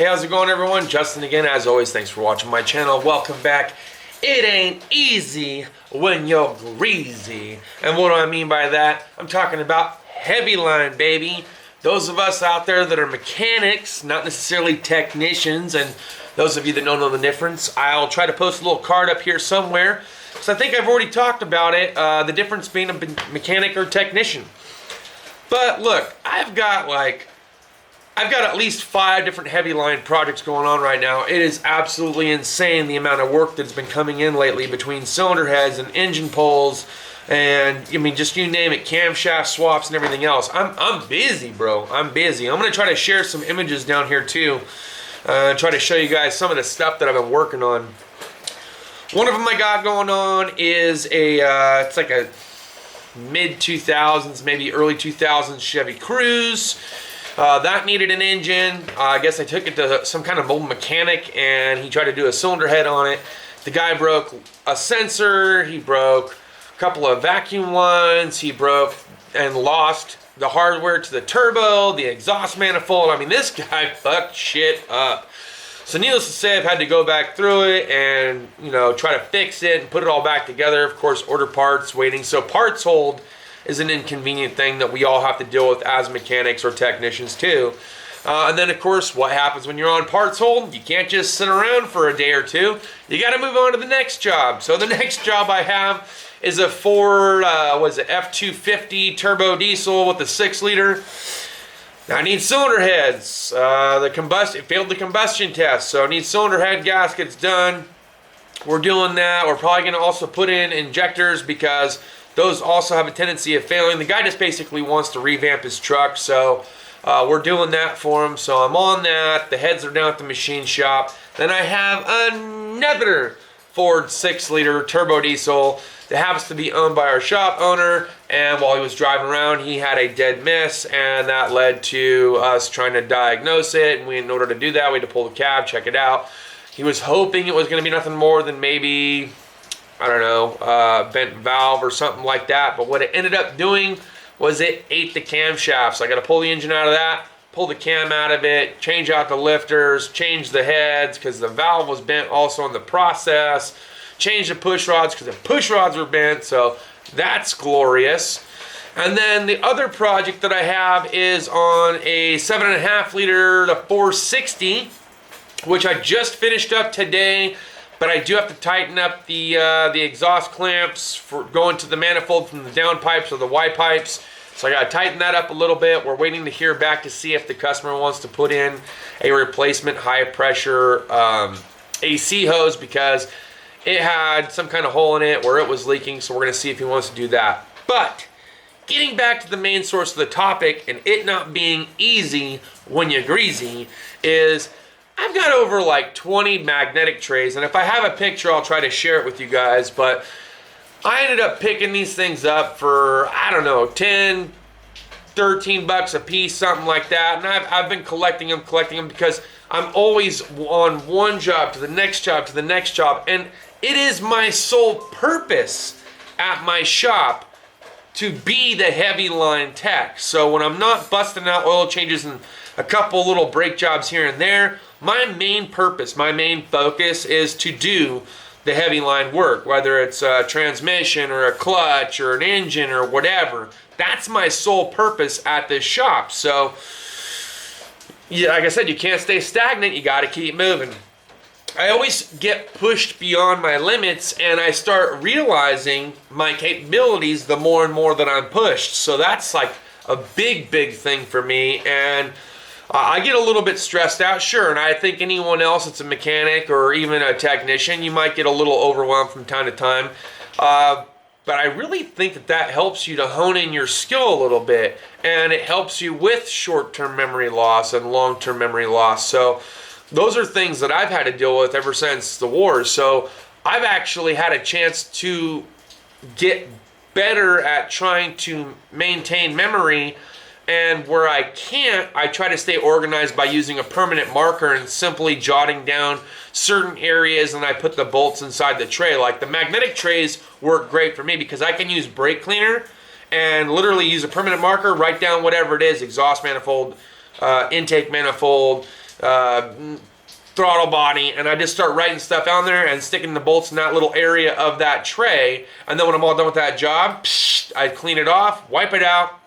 Hey, how's it going, everyone? Justin again. As always, thanks for watching my channel. Welcome back. It ain't easy when you're greasy. And what do I mean by that? I'm talking about heavy line, baby. Those of us out there that are mechanics, not necessarily technicians, and those of you that don't know the difference, I'll try to post a little card up here somewhere. So I think I've already talked about it, the difference being a mechanic or technician. But look, I've got at least 5 different heavy line projects going on right now. It is absolutely insane the amount of work that's been coming in lately between cylinder heads and engine pulls and, I mean, just you name it, camshaft swaps and everything else. I'm busy, bro. I'm busy. I'm going to try to share some images down here too. Try to show you guys some of the stuff that I've been working on. One of them I got going on is it's like a mid-2000s, maybe early 2000s Chevy Cruze. That needed an engine. I guess I took it to some kind of old mechanic and he tried to do a cylinder head on it. The guy broke a sensor, he broke a couple of vacuum lines, he broke and lost the hardware to the turbo, the exhaust manifold. I mean, this guy fucked shit up. So needless to say, I've had to go back through it and, you know, try to fix it and put it all back together. Of course, order parts, waiting. So parts hold is an inconvenient thing that we all have to deal with as mechanics or technicians too. And then, of course, what happens when you're on parts hold? You can't just sit around for a day or two. You got to move on to the next job. So the next job I have is a Ford, F-250 turbo diesel with a 6-liter. Now I need cylinder heads. It failed the combustion test, so I need cylinder head gaskets done. We're doing that. We're probably going to also put in injectors because those also have a tendency of failing. The guy just basically wants to revamp his truck, so we're doing that for him. So I'm on that. The heads are down at the machine shop. Then I have another Ford 6-liter turbo diesel that happens to be owned by our shop owner, and while he was driving around he had a dead miss, and that led to us trying to diagnose it. And in order to do that, we had to pull the cab, check it out. He was hoping it was going to be nothing more than maybe, I don't know, bent valve or something like that, but what it ended up doing was it ate the camshaft. So I got to pull the engine out of that, pull the cam out of it, change out the lifters, change the heads because the valve was bent also in the process, change the push rods because the push rods were bent, so that's glorious. And then the other project that I have is on a 7.5 liter to 460, which I just finished up today. But I do have to tighten up the exhaust clamps for going to the manifold from the down pipes or the Y pipes. So I got to tighten that up a little bit. We're waiting to hear back to see if the customer wants to put in a replacement high pressure AC hose because it had some kind of hole in it where it was leaking. So we're going to see if he wants to do that. But getting back to the main source of the topic and it not being easy when you're greasy is I've got over like 20 magnetic trays, and if I have a picture, I'll try to share it with you guys, but I ended up picking these things up for, I don't know, 10, 13 bucks a piece, something like that, and I've been collecting them because I'm always on one job to the next job to the next job, and it is my sole purpose at my shop to be the heavy line tech. So when I'm not busting out oil changes and a couple little brake jobs here and there, my main purpose, my main focus is to do the heavy line work, whether it's a transmission or a clutch or an engine or whatever. That's my sole purpose at this shop. So, yeah, like I said, you can't stay stagnant. You got to keep moving. I always get pushed beyond my limits and I start realizing my capabilities the more and more that I'm pushed. So that's like a big thing for me, and I get a little bit stressed out, sure, and I think anyone else that's a mechanic or even a technician, you might get a little overwhelmed from time to time. But I really think that helps you to hone in your skill a little bit, and it helps you with short-term memory loss and long-term memory loss. So those are things that I've had to deal with ever since the war. So I've actually had a chance to get better at trying to maintain memory, and where I can't, I try to stay organized by using a permanent marker and simply jotting down certain areas, and I put the bolts inside the tray. Like the magnetic trays work great for me because I can use brake cleaner and literally use a permanent marker, write down whatever it is, exhaust manifold, intake manifold, throttle body, and I just start writing stuff on there and sticking the bolts in that little area of that tray. And then when I'm all done with that job, I clean it off, wipe it out,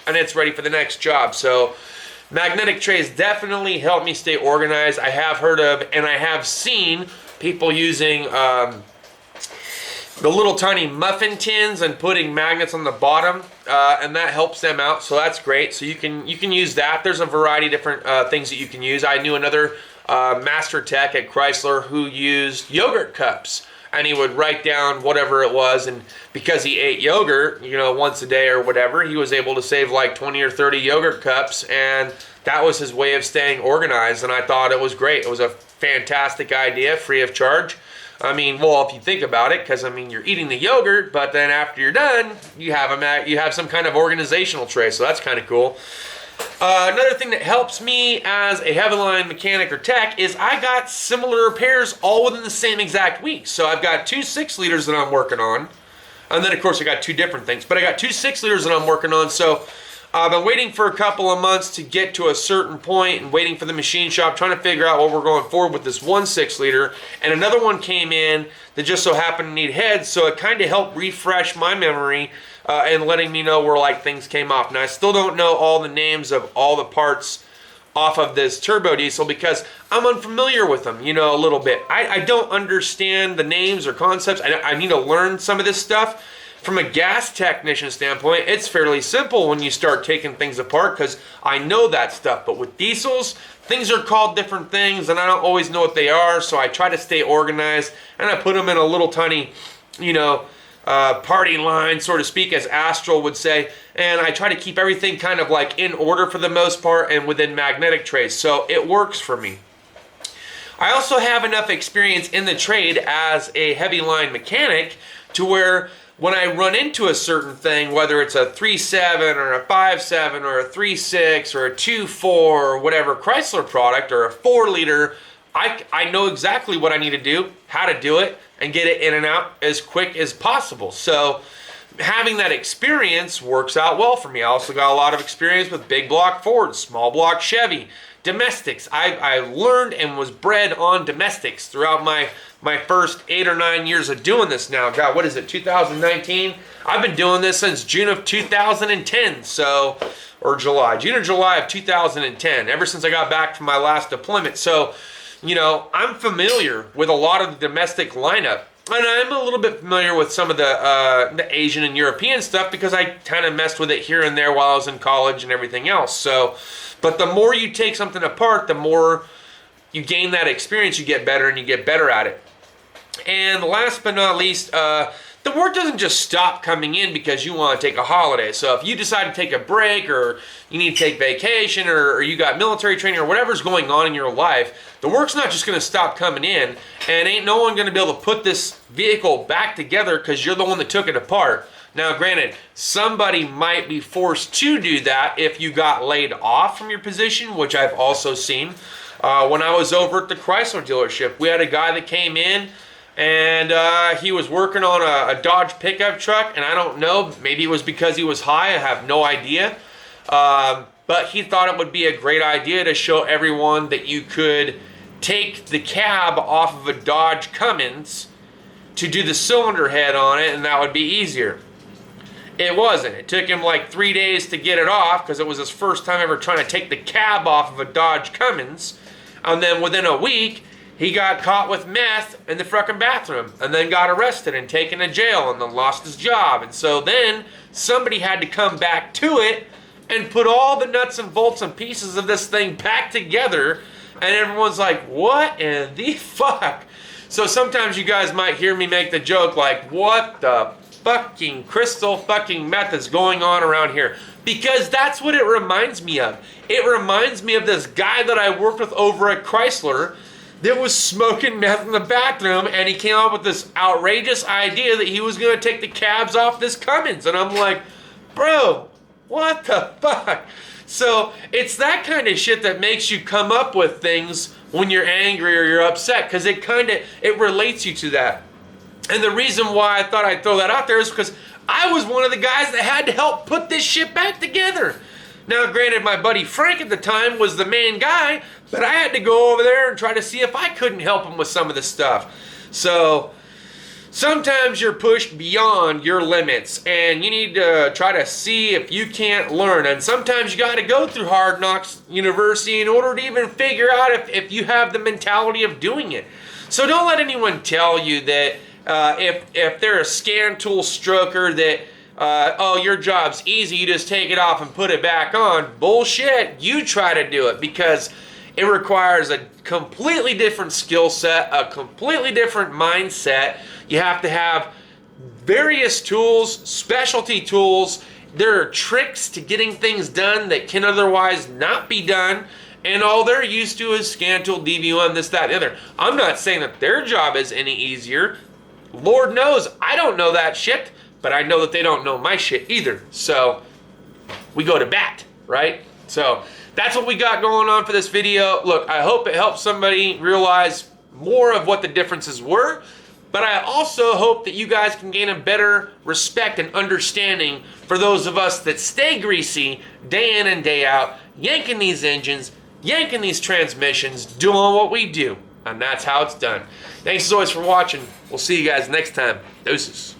and it's ready for the next job. So magnetic trays definitely help me stay organized. I have heard of, and I have seen people using the little tiny muffin tins and putting magnets on the bottom, and that helps them out. So that's great. So you can use that. There's a variety of different things that you can use. I knew another master tech at Chrysler who used yogurt cups, and he would write down whatever it was, and because he ate yogurt, once a day or whatever, he was able to save like 20 or 30 yogurt cups, and that was his way of staying organized. And I thought it was great. It was a fantastic idea, free of charge. I mean, well, if you think about it, because I mean, you're eating the yogurt, but then after you're done, you have some kind of organizational tray, so that's kind of cool. Another thing that helps me as a heavy line mechanic or tech is I got similar repairs all within the same exact week. So I've got 2 6-liters that I'm working on, and then of course I got 2 different things, but I got 2 6-liters that I'm working on. So I've been waiting for a couple of months to get to a certain point and waiting for the machine shop, trying to figure out what we're going forward with this 1 6-liter. And another one came in that just so happened to need heads, so it kind of helped refresh my memory and letting me know where like things came off. Now I still don't know all the names of all the parts off of this turbo diesel because I'm unfamiliar with them, a little bit. I don't understand the names or concepts. I need to learn some of this stuff. From a gas technician standpoint, it's fairly simple when you start taking things apart because I know that stuff. But with diesels, things are called different things and I don't always know what they are. So I try to stay organized and I put them in a little tiny, party line, so to speak, as Astral would say. And I try to keep everything kind of like in order for the most part and within magnetic trays. So it works for me. I also have enough experience in the trade as a heavy line mechanic to where when I run into a certain thing, whether it's a 3.7 or a 5.7 or a 3.6 or a 2.4 or whatever Chrysler product or a 4-liter, I know exactly what I need to do, how to do it, and get it in and out as quick as possible. So having that experience works out well for me. I also got a lot of experience with big block Ford, small block Chevy, domestics. I learned and was bred on domestics throughout my first 8 or 9 years of doing this now. God, what is it, 2019? I've been doing this since June of 2010, or July. June or July of 2010, ever since I got back from my last deployment. So, I'm familiar with a lot of the domestic lineup. And I'm a little bit familiar with some of the Asian and European stuff because I kind of messed with it here and there while I was in college and everything else. So, but the more you take something apart, the more you gain that experience, you get better and you get better at it. And last but not least, the work doesn't just stop coming in because you want to take a holiday. So if you decide to take a break or you need to take vacation or you got military training or whatever's going on in your life, the work's not just going to stop coming in, and ain't no one going to be able to put this vehicle back together because you're the one that took it apart. Now, granted, somebody might be forced to do that if you got laid off from your position, which I've also seen. When I was over at the Chrysler dealership, we had a guy that came in and he was working on a Dodge pickup truck, and I don't know, maybe it was because he was high, I have no idea. But he thought it would be a great idea to show everyone that you could take the cab off of a Dodge Cummins to do the cylinder head on it, and that would be easier. It wasn't. It took him like 3 days to get it off because it was his first time ever trying to take the cab off of a Dodge Cummins. And then within a week, he got caught with meth in the frickin' bathroom and then got arrested and taken to jail and then lost his job. And so then somebody had to come back to it and put all the nuts and bolts and pieces of this thing back together. And everyone's like, what in the fuck? So sometimes you guys might hear me make the joke like, what the fucking crystal fucking meth is going on around here? Because that's what it reminds me of. It reminds me of this guy that I worked with over at Chrysler that was smoking meth in the bathroom, and he came up with this outrageous idea that he was going to take the cabs off this Cummins. And I'm like, bro, what the fuck? So it's that kind of shit that makes you come up with things when you're angry or you're upset, because it relates you to that. And the reason why I thought I'd throw that out there is because I was one of the guys that had to help put this shit back together. Now, granted, my buddy Frank at the time was the main guy, but I had to go over there and try to see if I couldn't help him with some of the stuff. So sometimes you're pushed beyond your limits, and you need to try to see if you can't learn. And sometimes you got to go through Hard Knocks University in order to even figure out if you have the mentality of doing it. So don't let anyone tell you that if they're a scan tool stroker that oh, your job's easy, you just take it off and put it back on. Bullshit. You try to do it, because it requires a completely different skill set, a completely different mindset. You have to have various tools, specialty tools. There are tricks to getting things done that can otherwise not be done, and all they're used to is scan tool, DV1, this, that, and the other. I'm not saying that their job is any easier. Lord knows I don't know that shit, but I know that they don't know my shit either. So we go to bat, right? So that's what we got going on for this video. Look, I hope it helps somebody realize more of what the differences were, but I also hope that you guys can gain a better respect and understanding for those of us that stay greasy day in and day out, yanking these engines, yanking these transmissions, doing what we do. And that's how it's done. Thanks as always for watching. We'll see you guys next time. Deuces.